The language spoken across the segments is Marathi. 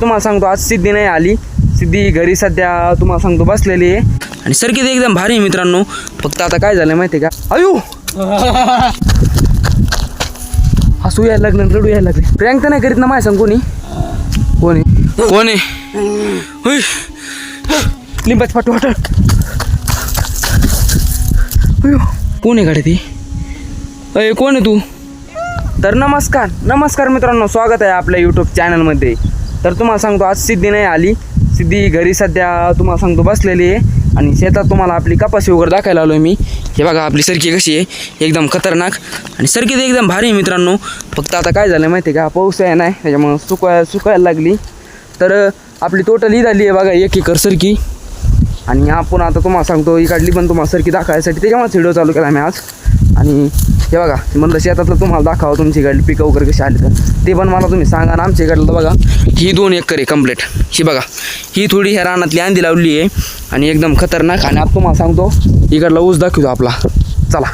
तुम्हाला सांगतो आज सिद्धी नाही आली. सिद्धी घरी सध्या तुम्हाला सांगतो बसलेली आहे आणि सर्किट एकदम भारी आहे मित्रांनो. फक्त आता काय झालं माहिती आहे का, अयो हसू यायला लागलं, रडू यायला लागले. प्रँक तर नाही करीत ना माय सांग कोणी कोणी कोणी लिंबाच फाटू वाटत. कोण आहे गाडी ती? अय कोण आहे तू? तर नमस्कार मित्रांनो, स्वागत आहे आपल्या यूट्यूब चॅनलमध्ये. तर तुम्हाला सांगतो आज सिद्धी नाही आली. सिद्धी घरी सध्या तुम्हाला सांगतो बसलेली आहे आणि शेतात तुम्हाला आपली कपाशी वगैरे दाखवायला आलो आहे मी. हे बघा आपली सरकी कशी आहे, एकदम खतरनाक आणि सरकी एकदम भारी आहे मित्रांनो. फक्त आता काय झालं माहिती आहे का, पाऊस आहे नाही त्याच्यामुळं सुकायला लागली. तर आपली टोटल ही झाली आहे बघा 1 एकर सरकी. आणि आपण आता तुम्हाला सांगतो इकडली पण तुम्हाला सरकी दाखवायसाठी त्याच्यामुळे व्हिडिओ चालू केला मी आज. आणि हे बघा म्हणलं शेतातलं तुम्हाला दाखवा तुमची इकडली पिकं वगैरे कशी आली तर ते पण मला तुम्ही सांगा. आणि आमच्या इकडलं बघा ही 2 एकर आहे कंप्लीट. ही बघा ही थोडी ह्या रानातली अंडी लावली आहे आणि एकदम खतरनाक. आणि आता तुम्हाला सांगतो इकडला ऊस दाखवतो आपला. चला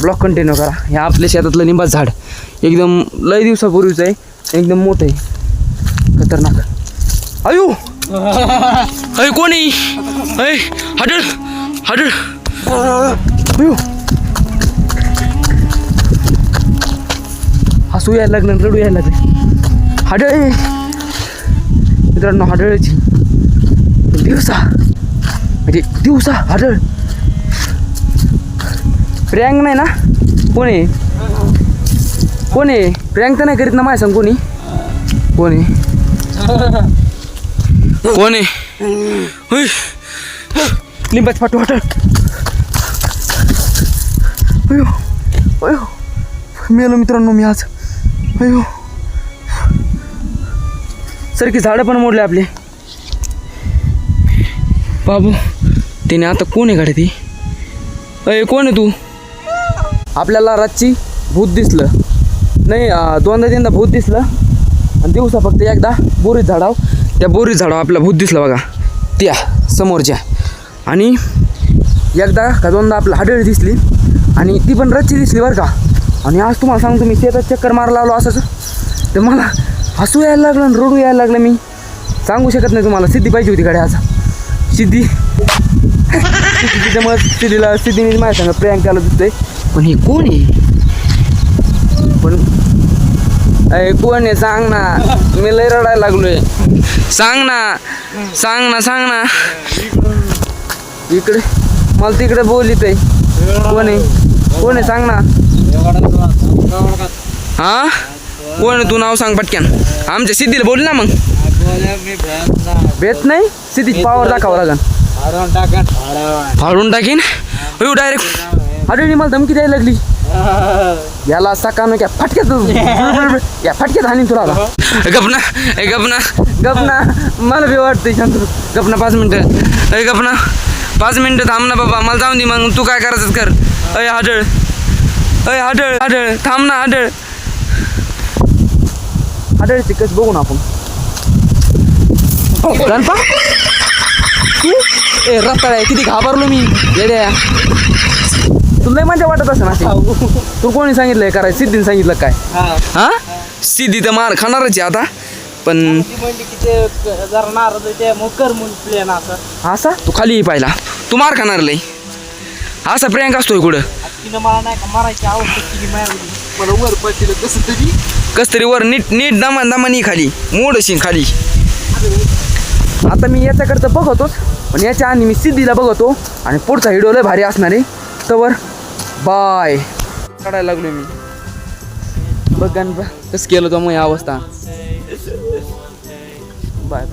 ब्लॉग कंटिन्यू करा. हे आपल्या शेतातलं लिंबाचं झाड एकदम लय दिवसापूर्वीचं आहे, एकदम मोठं आहे खतरनाक. अयो अय कोणी अय हडळ अयो हसू यायला लागलं, रडू यायला लागले. हाडळ मित्रांनो, हाडळची दिवसा हाडळ. प्रँक नाही ना कोणी प्रँक तर नाही करीत ना माय सांग कोणी लिंबाच फाटू वाटत. अयो मेलो मित्रांनो मी आज. अयो सरकी झाडं पण मोडले आपले बाबू. त्याने आता कोण आहे गाडी ती? अय कोण आहे तू? आपल्याला रातची भूत दिसलं नाही, 2-3दा भूत दिसलं आणि दिवसा फक्त एकदा बोरी झाडाव आपल्याला भूत दिसलं बघा त्या समोरच्या. आणि एकदा का 2दा आपलं हाडळ दिसली आणि ती पण रातची दिसली बरं का. आणि आज तुम्हाला सांगतो मी शेतात चक्कर मारायला आलो असंच तर मला हसू यायला लागलं आणि रडू यायला लागलं. मी सांगू शकत नाही तुम्हाला. सिद्धी पाहिजे होती गाडी आज. सिद्धी त्याच्यामुळे सिद्धीने माझ्या सांगा प्रँक केला दिसतोय. पण हे कोण आहे? पण अय कोण आहे सांग ना, मी लय रडायला लागलोय. सांग ना इकडे मला तिकडे बोलित आहे. कोण आहे सांग ना. हा कोण आहे तू? नाव सांग पटक्यान. आमच्या सिद्धीला बोल ना मग. भेट नाही सिद्धीची पावर दाखवा लागन. फाडून टाकीन डायरेक्ट. अरे मला धमकी द्यायला लागली. याला सकाळ क्या फटक्यात हानी तुला. गपना मला बी वाटतंय शांत. गपना 5 मिनटं. अरे गपना 5 मिनटं थांब ना बाबा, मला जाऊन दे मग तू काय करायचं कर. अय हाडळ थांब ना. हाडळची कस बघू ना आपण. गणपा तू रस्ता किती घाबरलो मी येड्या. तुला मजा वाटत असं ना. तू कोणी सांगितलंय करायचं? सिद्धीने सांगितलं काय? हा सिद्धी तर मार खाणारच आहे आता. पण असा तू खाली पाहिला तू मार खाणार लय. असा प्रँक असतोय कुठं? कस तरी वर नीट दमानी खाली मोडशी खाली. आता मी याच्याकडचं बघतोच पण याच्या आणि मी सिद्धीला बघतो आणि पुढचा व्हिडिओ लय भारी असणार आहे. तर बाय काढायला लागलो मी. बघ कसं केलं तो मग अवस्था. बाय.